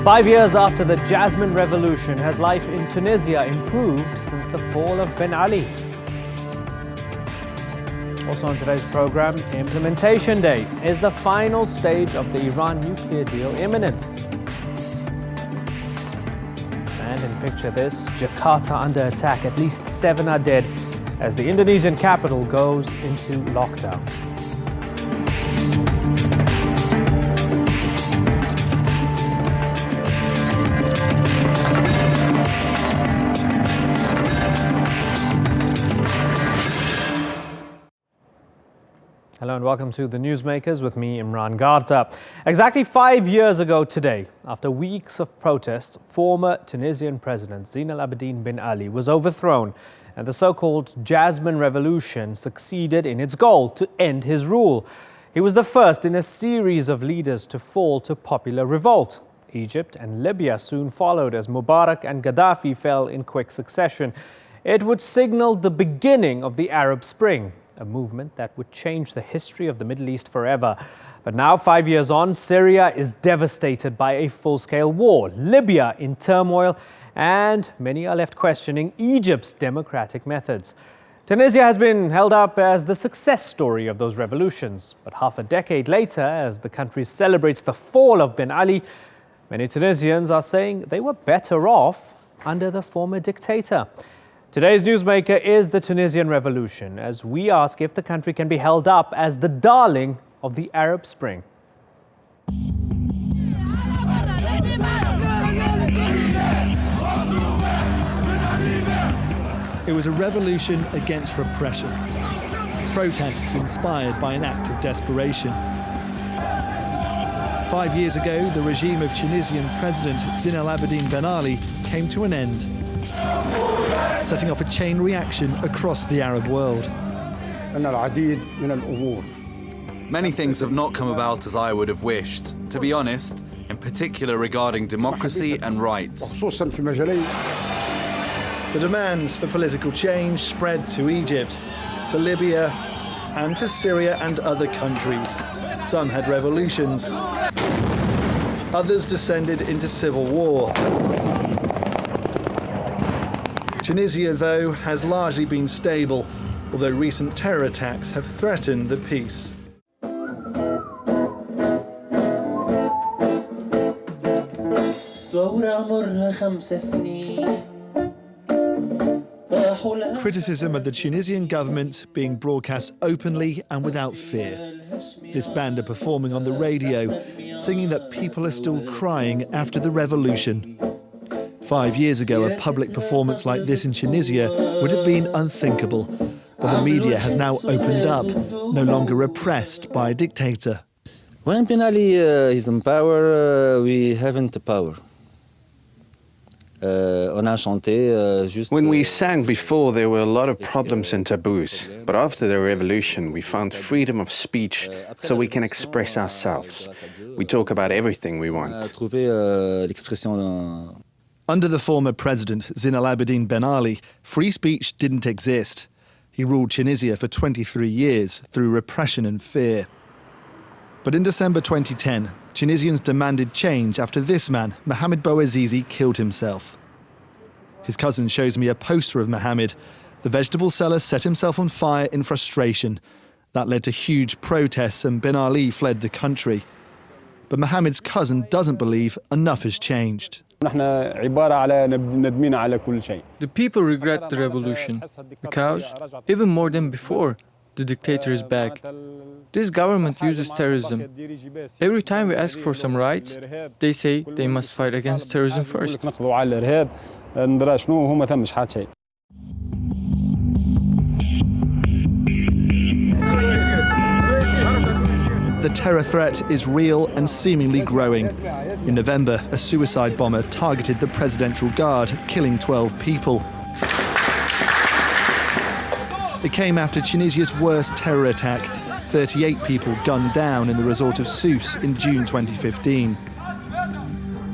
5 years after the Jasmine Revolution, has life in Tunisia improved since the fall of Ben Ali? Also on today's program, Implementation Day. Is the final stage of the Iran nuclear deal imminent? And in picture this, Jakarta under attack. At least 7 are dead as the Indonesian capital goes into lockdown. Hello and welcome to the Newsmakers with me, Imran Gaddafi. Exactly 5 years ago today, after weeks of protests, former Tunisian President Zine el-Abidine bin Ali was overthrown, and the so-called Jasmine Revolution succeeded in its goal to end his rule. He was the first in a series of leaders to fall to popular revolt. Egypt and Libya soon followed as Mubarak and Gaddafi fell in quick succession. It would signal the beginning of the Arab Spring, a movement that would change the history of the Middle East forever. But now, 5 years on, Syria is devastated by a full-scale war, Libya in turmoil, and many are left questioning Egypt's democratic methods. Tunisia has been held up as the success story of those revolutions. But half a decade later, as the country celebrates the fall of Ben Ali, many Tunisians are saying they were better off under the former dictator. Today's newsmaker is the Tunisian Revolution, as we ask if the country can be held up as the darling of the Arab Spring. It was a revolution against repression. Protests inspired by an act of desperation. 5 years ago, the regime of Tunisian President Zine el-Abidine Ben Ali came to an end, setting off a chain reaction across the Arab world. Many things have not come about as I would have wished, to be honest, in particular regarding democracy and rights. The demands for political change spread to Egypt, to Libya, and to Syria and other countries. Some had revolutions. Others descended into civil war. Tunisia, though, has largely been stable, although recent terror attacks have threatened the peace. Criticism of the Tunisian government being broadcast openly and without fear. This band are performing on the radio, singing that people are still crying after the revolution. 5 years ago, a public performance like this in Tunisia would have been unthinkable. But the media has now opened up, no longer repressed by a dictator. When Ben Ali is in power, we haven't the power. When we sang before, there were a lot of problems and taboos. But after the revolution, we found freedom of speech so we can express ourselves. We talk about everything we want. Under the former president, Zine el-Abidine Ben Ali, free speech didn't exist. He ruled Tunisia for 23 years through repression and fear. But in December 2010, Tunisians demanded change after this man, Mohamed Bouazizi, killed himself. His cousin shows me a poster of Mohamed. The vegetable seller set himself on fire in frustration. That led to huge protests and Ben Ali fled the country. But Mohamed's cousin doesn't believe enough has changed. The people regret the revolution because, even more than before, the dictator is back. This government uses terrorism. Every time we ask for some rights, they say they must fight against terrorism first. The terror threat is real and seemingly growing. In November, a suicide bomber targeted the presidential guard, killing 12 people. It came after Tunisia's worst terror attack, 38 people gunned down in the resort of Sousse in June 2015.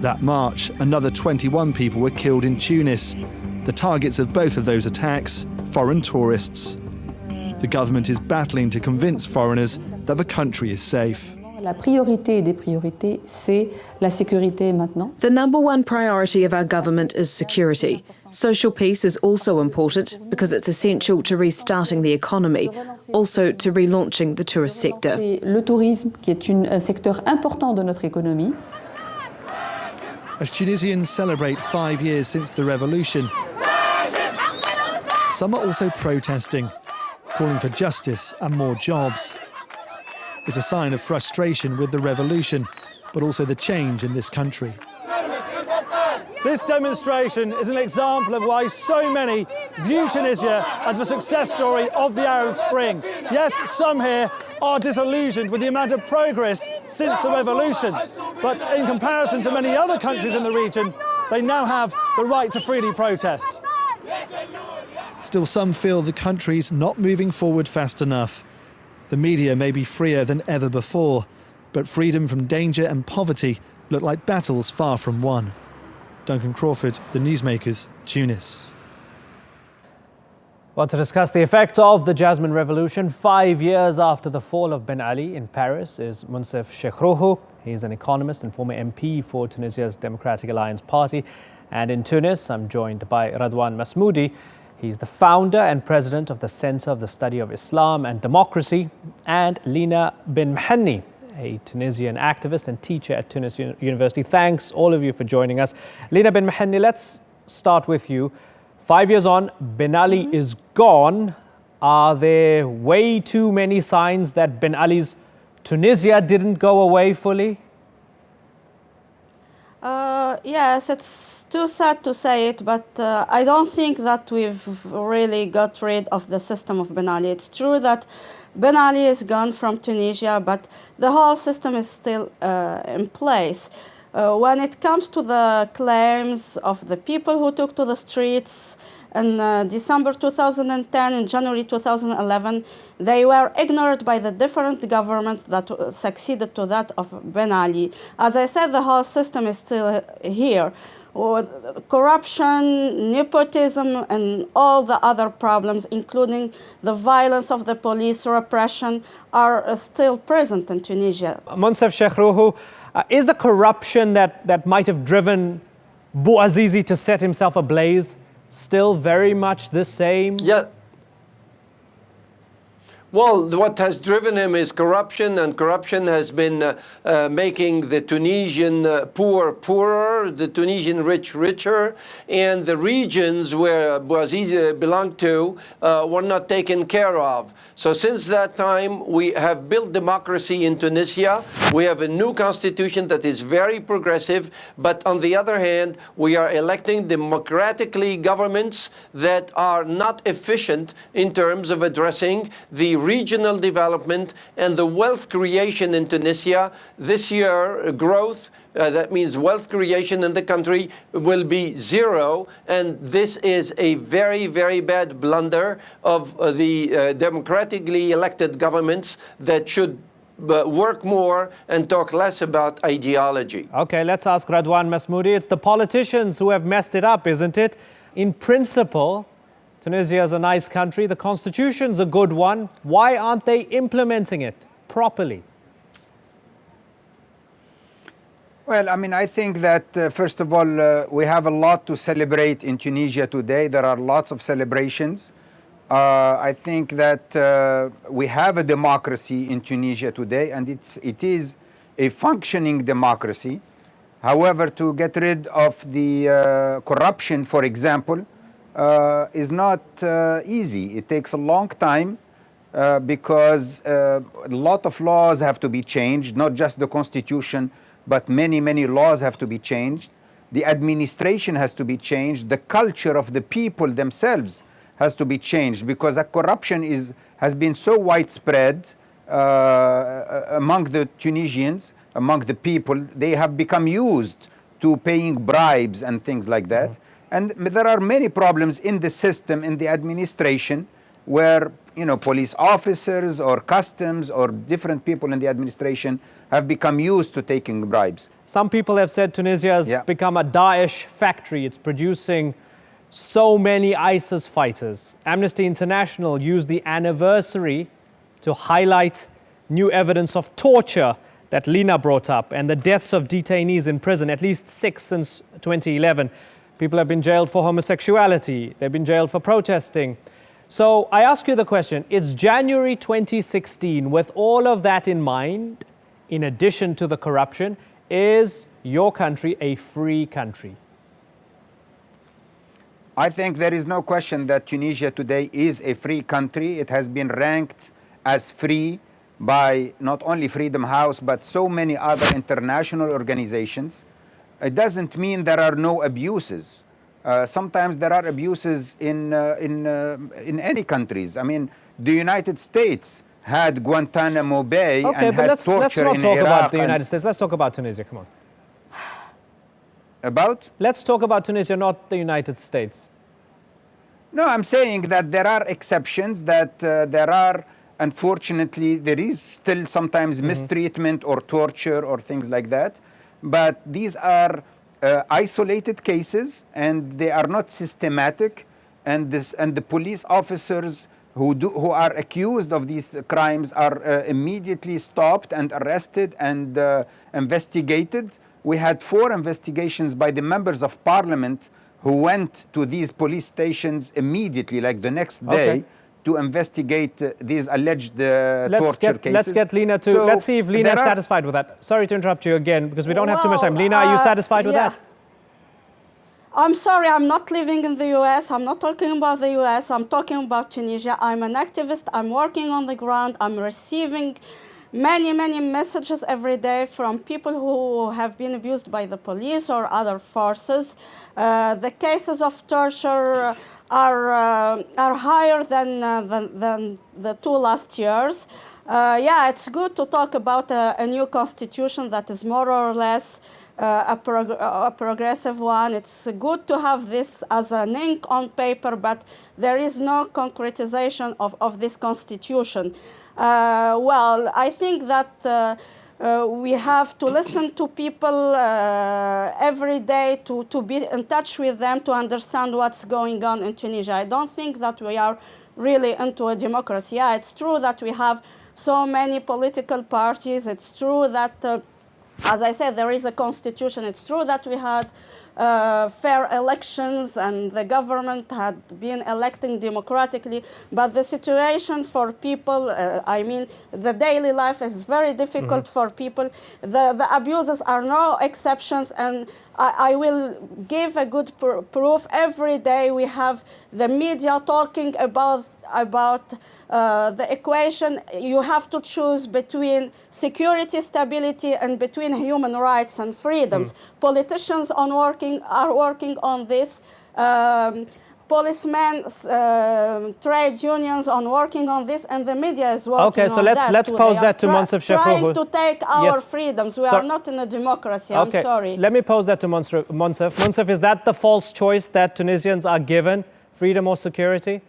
That March, another 21 people were killed in Tunis. The targets of both of those attacks, foreign tourists. The government is battling to convince foreigners that the country is safe. La priorité des priorités, c'est la sécurité maintenant. The number one priority of our government is security. Social peace is also important because it's essential to restarting the economy, also to relaunching the tourist sector. Le tourisme, qui est un secteur important de notre économie. As Tunisians celebrate 5 years since the revolution, some are also protesting, calling for justice and more jobs. It's a sign of frustration with the revolution, but also the change in this country. This demonstration is an example of why so many view Tunisia as the success story of the Arab Spring. Yes, some here are disillusioned with the amount of progress since the revolution, but in comparison to many other countries in the region, they now have the right to freely protest. Still, some feel the country's not moving forward fast enough. The media may be freer than ever before, but freedom from danger and poverty look like battles far from won. Duncan Crawford, The Newsmakers, Tunis. Well, to discuss the effects of the Jasmine Revolution 5 years after the fall of Ben Ali in Paris is Munsef Shekhrouhou. He's an economist and former MP for Tunisia's Democratic Alliance Party. And in Tunis, I'm joined by Radwan Masmoudi. He's the founder and president of the Center of the Study of Islam and Democracy, and Lina bin Mhenni, a Tunisian activist and teacher at Tunisian University. Thanks, all of you, for joining us. Lina bin Mhenni, let's start with you. 5 years on, Ben Ali is gone. Are there way too many signs that Ben Ali's Tunisia didn't go away fully? Yes, it's too sad to say it, but I don't think that we've really got rid of the system of Ben Ali. It's true that Ben Ali is gone from Tunisia, but the whole system is still in place. When it comes to the claims of the people who took to the streets in December 2010 and January 2011, they were ignored by the different governments that succeeded to that of Ben Ali. As I said, the whole system is still here. Corruption, nepotism, and all the other problems, including the violence of the police, repression, are still present in Tunisia. Munsef Shekhrouhou, is the corruption that might have driven Bouazizi to set himself ablaze still very much the same? Yeah. Well, what has driven him is corruption, and corruption has been making the Tunisian poor poorer, the Tunisian rich richer, and the regions where Bouazizi belonged to were not taken care of. So since that time, we have built democracy in Tunisia. We have a new constitution that is very progressive, but on the other hand, we are electing democratically governments that are not efficient in terms of addressing the regional development and the wealth creation in Tunisia. This year, growth, that means wealth creation in the country, will be zero, and this is a very, very bad blunder of the democratically elected governments that should work more and talk less about ideology. Okay, let's ask Radwan Masmoudi. It's the politicians who have messed it up, isn't it? In principle, Tunisia is a nice country. The constitution's a good one. Why aren't they implementing it properly? Well, I mean, I think that, first of all, we have a lot to celebrate in Tunisia today. There are lots of celebrations. I think that we have a democracy in Tunisia today, and it is a functioning democracy. However, to get rid of the corruption, for example, is not easy. It takes a long time because a lot of laws have to be changed, not just the constitution, but many, many laws have to be changed. The administration has to be changed. The culture of the people themselves has to be changed, because corruption has been so widespread among the Tunisians, among the people. They have become used to paying bribes and things like that. And there are many problems in the system, in the administration, where police officers or customs or different people in the administration have become used to taking bribes. Some people have said Tunisia has become a Daesh factory. It's producing so many ISIS fighters. Amnesty International used the anniversary to highlight new evidence of torture that Lina brought up and the deaths of detainees in prison, at least 6 since 2011. People have been jailed for homosexuality. They've been jailed for protesting. So I ask you the question, it's January 2016. With all of that in mind, in addition to the corruption, is your country a free country? I think there is no question that Tunisia today is a free country. It has been ranked as free by not only Freedom House, but so many other international organizations. It doesn't mean there are no abuses. Sometimes there are abuses in any countries. I mean, the United States had Guantanamo Bay and had torture in Iraq. Let's not talk about the United States. Let's talk about Tunisia. Come on. About? Let's talk about Tunisia, not the United States. No, I'm saying that there are exceptions, that there are, unfortunately, there is still sometimes mistreatment or torture or things like that. But these are isolated cases, and they are not systematic. And the police officers who are accused of these crimes are immediately stopped and arrested and investigated. We had 4 investigations by the members of parliament who went to these police stations immediately, like the next day, to investigate these alleged torture cases. Let's get Lina to, let's see if Lina is satisfied with that. Sorry to interrupt you again, because we don't have too much time. Lina, are you satisfied with that? I'm sorry, I'm not living in the US. I'm not talking about the US. I'm talking about Tunisia. I'm an activist. I'm working on the ground. I'm receiving many messages every day from people who have been abused by the police or other forces. The cases of torture are higher than the 2 last years. Yeah, it's good to talk about a new constitution that is more or less a progressive one. It's good to have this as an ink on paper, but there is no concretization of this constitution. Well, I think that we have to listen to people every day, to be in touch with them, to understand what's going on in Tunisia. I don't think that we are really into a democracy. Yeah, it's true that we have so many political parties. It's true that, as I said, there is a constitution. It's true that we had fair elections and the government had been electing democratically, but the situation for people, I mean, the daily life is very difficult for people. The abuses are no exceptions, and I will give a good proof. Every day we have the media talking about the equation. You have to choose between security, stability, and between human rights and freedoms. Politicians are working on this. Policemen, trade unions are working on this, and the media is working on that. Okay, so let's pose that to Monsef Shekrour. Trying to take our freedoms. We are not in a democracy. I'm sorry. Let me pose that to Monsef. Monsef, is that the false choice that Tunisians are given, freedom or security?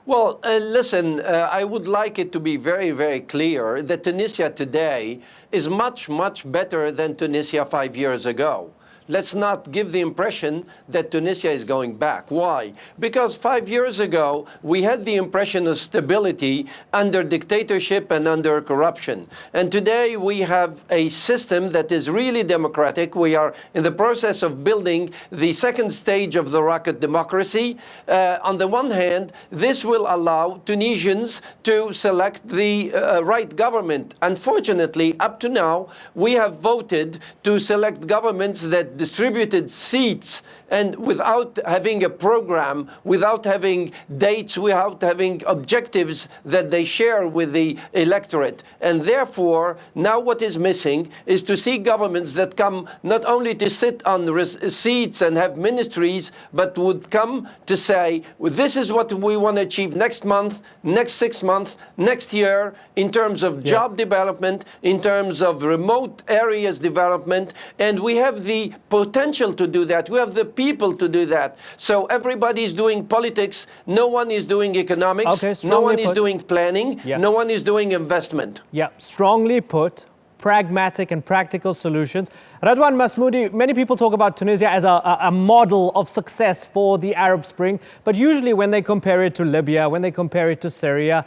Well, listen, I would like it to be very clear that Tunisia today is much better than Tunisia 5 years ago. Let's not give the impression that Tunisia is going back. Why? Because 5 years ago, we had the impression of stability under dictatorship and under corruption. And today, we have a system that is really democratic. We are in the process of building the second stage of the rocket democracy. On the one hand, this will allow Tunisians to select the right government. Unfortunately, up to now, we have voted to select governments that distributed seats and without having a program, without having dates, without having objectives that they share with the electorate. And therefore, now what is missing is to see governments that come not only to sit on seats and have ministries, but would come to say, well, this is what we want to achieve next month, next 6 months, next year, in terms of job development, in terms of remote areas development, and we have the potential to do that. We have the people to do that. So everybody is doing politics. No one is doing economics. No one is doing planning. No one is doing investment. Yeah, strongly put. Pragmatic and practical solutions. Radwan Masmoudi, many people talk about Tunisia as a model of success for the Arab Spring, but usually when they compare it to Libya, when they compare it to Syria,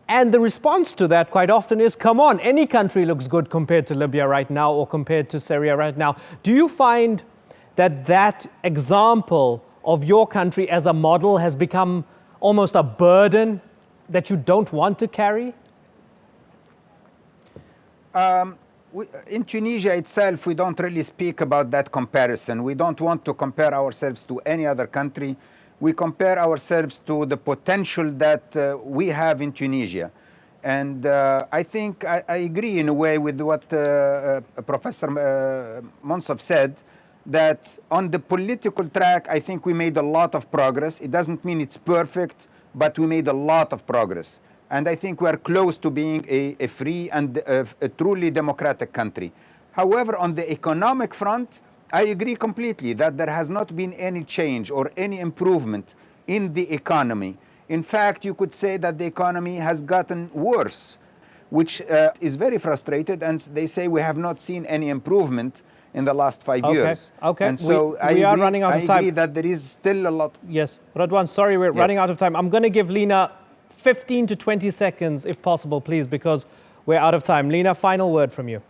And the response to that quite often is, come on, any country looks good compared to Libya right now or compared to Syria right now. Do you find that that example of your country as a model has become almost a burden that you don't want to carry? In Tunisia itself, we don't really speak about that comparison. We don't want to compare ourselves to any other country. We compare ourselves to the potential that we have in Tunisia. And I think I agree in a way with what Professor Monsaf said, that on the political track, I think we made a lot of progress. It doesn't mean it's perfect, but we made a lot of progress. And I think we are close to being a free and a truly democratic country. However, on the economic front, I agree completely that there has not been any change or any improvement in the economy. In fact, you could say that the economy has gotten worse, which is very frustrated, and they say we have not seen any improvement in the last 5 years. Okay, and so we are running out of time. I agree that there is still a lot. Yes, Radwan, sorry, we're running out of time. I'm going to give Lina 15 to 20 seconds, if possible, please, because we're out of time. Lina, final word from you.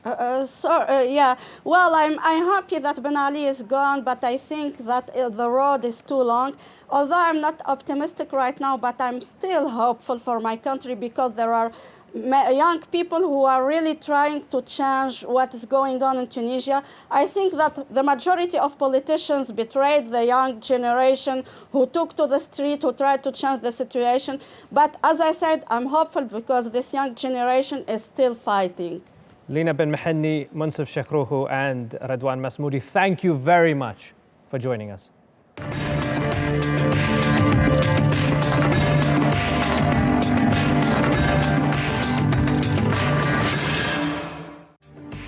Yeah, well, I'm happy that Ben Ali is gone, but I think that the road is too long. Although I'm not optimistic right now, but I'm still hopeful for my country because there are young people who are really trying to change what is going on in Tunisia. I think that the majority of politicians betrayed the young generation who took to the street, who tried to change the situation. But as I said, I'm hopeful because this young generation is still fighting. Lina Ben Mahanni, Munsaf Shakrouhu, and Radwan Masmoudi, thank you very much for joining us.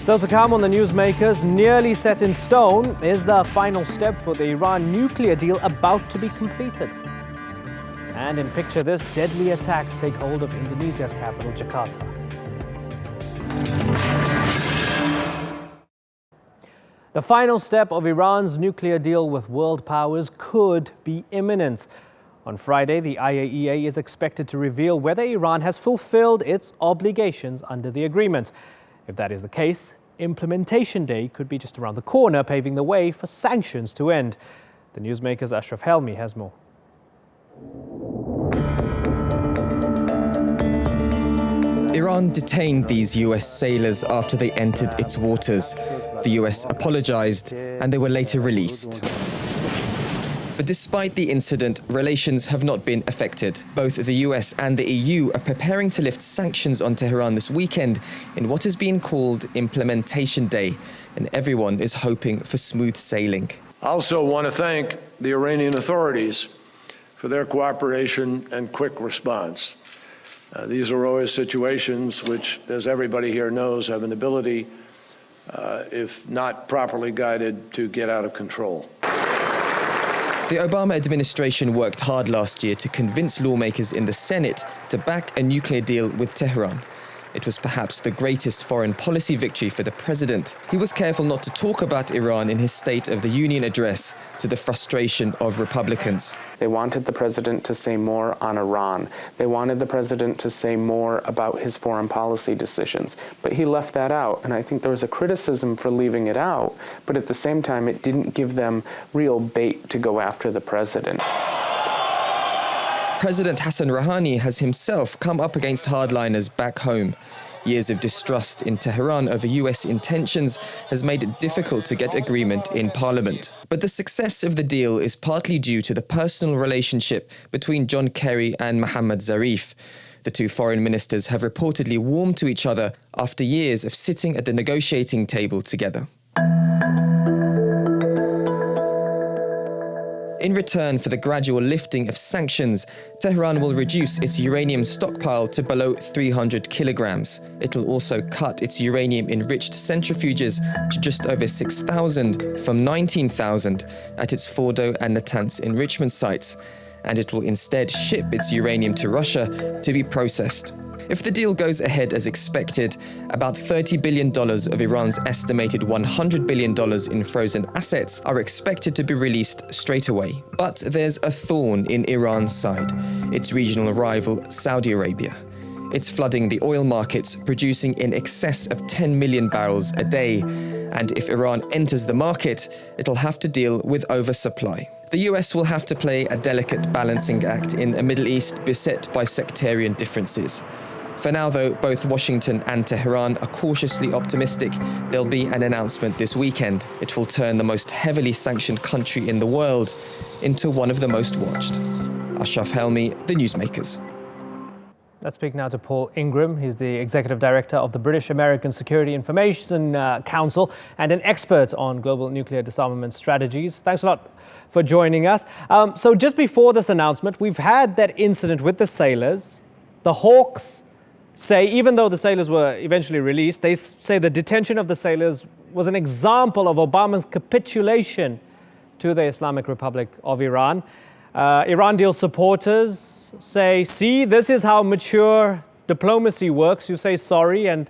Still to come on the Newsmakers, nearly set in stone is the final step for the Iran nuclear deal about to be completed. And in picture this, deadly attacks take hold of Indonesia's capital, Jakarta. The final step of Iran's nuclear deal with world powers could be imminent. On Friday, the IAEA is expected to reveal whether Iran has fulfilled its obligations under the agreement. If that is the case, implementation day could be just around the corner, paving the way for sanctions to end. The Newsmakers' Ashraf Helmi has more. Iran detained these US sailors after they entered its waters. The US apologized and they were later released. But despite the incident, relations have not been affected. Both the US and the EU are preparing to lift sanctions on Tehran this weekend in what is being called Implementation Day, and everyone is hoping for smooth sailing. I also want to thank the Iranian authorities for their cooperation and quick response. These are always situations which, as everybody here knows, have an ability, if not properly guided, to get out of control. The Obama administration worked hard last year to convince lawmakers in the Senate to back a nuclear deal with Tehran. It was perhaps the greatest foreign policy victory for the president. He was careful not to talk about Iran in his State of the Union address, to the frustration of Republicans. They wanted the president to say more on Iran. They wanted the president to say more about his foreign policy decisions. But he left that out, and I think there was a criticism for leaving it out, but at the same time, it didn't give them real bait to go after the president. President Hassan Rouhani has himself come up against hardliners back home. Years of distrust in Tehran over US intentions has made it difficult to get agreement in parliament. But the success of the deal is partly due to the personal relationship between John Kerry and Mohammad Zarif. The two foreign ministers have reportedly warmed to each other after years of sitting at the negotiating table together. In return for the gradual lifting of sanctions, Tehran will reduce its uranium stockpile to below 300 kilograms. It'll also cut its uranium-enriched centrifuges to just over 6,000 from 19,000 at its Fordo and Natanz enrichment sites, and it will instead ship its uranium to Russia to be processed. If the deal goes ahead as expected, about $30 billion of Iran's estimated $100 billion in frozen assets are expected to be released straight away. But there's a thorn in Iran's side, its regional rival, Saudi Arabia. It's flooding the oil markets, producing in excess of 10 million barrels a day. And if Iran enters the market, it'll have to deal with oversupply. The US will have to play a delicate balancing act in a Middle East beset by sectarian differences. For now, though, both Washington and Tehran are cautiously optimistic there'll be an announcement this weekend. It will turn the most heavily sanctioned country in the world into one of the most watched. Ashraf Helmi, The Newsmakers. Let's speak now to Paul Ingram. He's the Executive Director of the British American Security Information Council and an expert on global nuclear disarmament strategies. Thanks a lot for joining us. So just before this announcement, we've had that incident with the sailors. The Hawks say, even though the sailors were eventually released, they say the detention of the sailors was an example of Obama's capitulation to the Islamic Republic of Iran. Iran deal supporters say, see, this is how mature diplomacy works. You say sorry and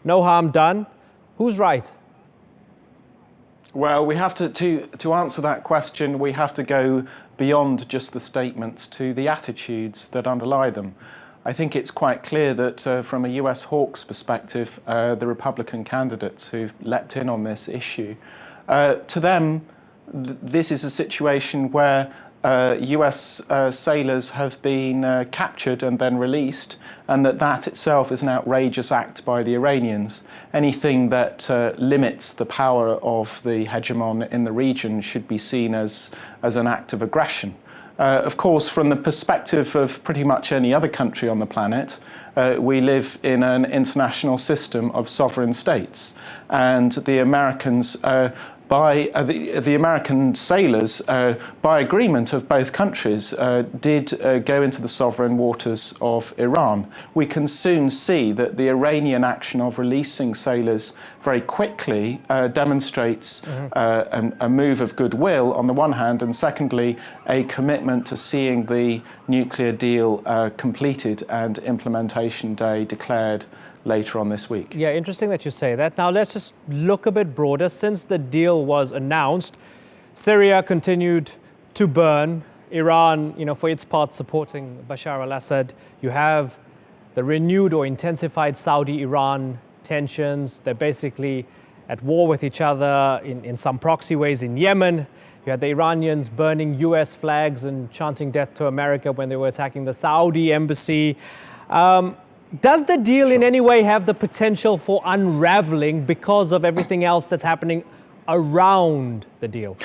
no harm done. Who's right? Well, we have to answer that question, we have to go beyond just the statements to the attitudes that underlie them. I think it's quite clear that from a US Hawks perspective, the Republican candidates who've leapt in on this issue, to them, this is a situation where US sailors have been captured and then released, and that itself is an outrageous act by the Iranians. Anything that limits the power of the hegemon in the region should be seen as an act of aggression. Of course, from the perspective of pretty much any other country on the planet, we live in an international system of sovereign states, and the Americans the American sailors, by agreement of both countries, did go into the sovereign waters of Iran. We can soon see that the Iranian action of releasing sailors very quickly demonstrates a move of goodwill on the one hand, and secondly, a commitment to seeing the nuclear deal completed and implementation day declared later on this week. Yeah, interesting that you say that. Now let's just look a bit broader. Since the deal was announced, Syria continued to burn. Iran, for its part, supporting Bashar al-Assad. You have the renewed or intensified Saudi-Iran tensions. They're basically at war with each other in some proxy ways in Yemen. You had the Iranians burning US flags and chanting death to America when they were attacking the Saudi embassy. Does the deal in any way have the potential for unraveling because of everything else that's happening around the deal?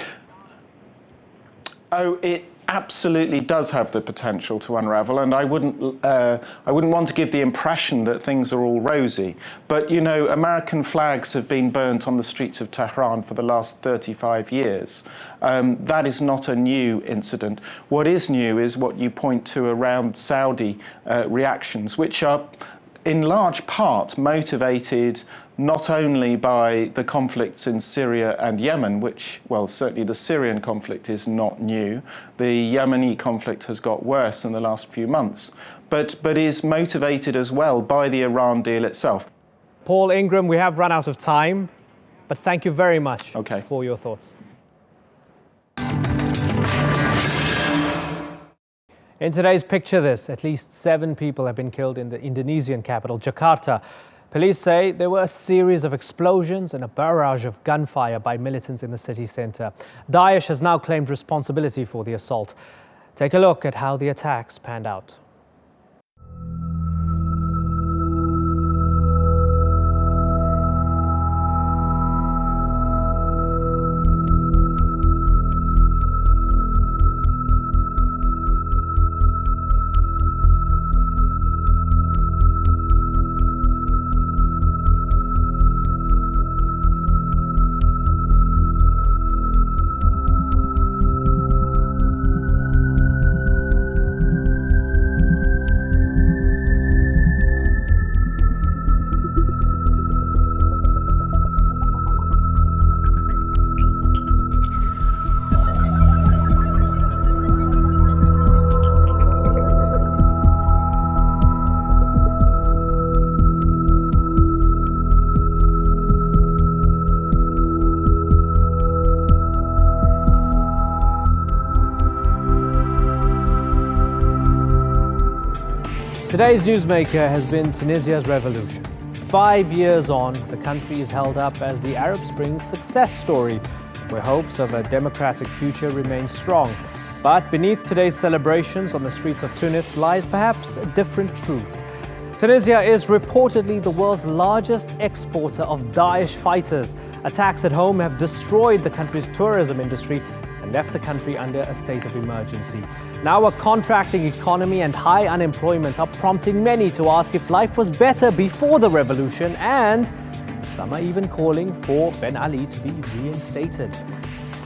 Oh, it absolutely does have the potential to unravel, and I wouldn't want to give the impression that things are all rosy. But American flags have been burnt on the streets of Tehran for the last 35 years. That is not a new incident. What is new is what you point to around Saudi reactions, which are in large part motivated not only by the conflicts in Syria and Yemen, which, well, certainly the Syrian conflict is not new. The Yemeni conflict has got worse in the last few months, but is motivated as well by the Iran deal itself. Paul Ingram, we have run out of time, but thank you very much for your thoughts. In today's Picture This, at least 7 people have been killed in the Indonesian capital, Jakarta. Police say there were a series of explosions and a barrage of gunfire by militants in the city centre. Daesh has now claimed responsibility for the assault. Take a look at how the attacks panned out. Today's newsmaker has been Tunisia's revolution. 5 years on, the country is held up as the Arab Spring success story, where hopes of a democratic future remain strong. But beneath today's celebrations on the streets of Tunis lies perhaps a different truth. Tunisia is reportedly the world's largest exporter of Daesh fighters. Attacks at home have destroyed the country's tourism industry and left the country under a state of emergency. Now a contracting economy and high unemployment are prompting many to ask if life was better before the revolution, and some are even calling for Ben Ali to be reinstated.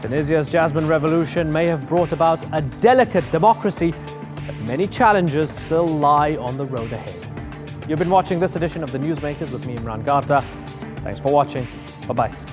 Tunisia's Jasmine Revolution may have brought about a delicate democracy, but many challenges still lie on the road ahead. You've been watching this edition of the Newsmakers with me, Imran Gaddafi. Thanks for watching. Bye-bye.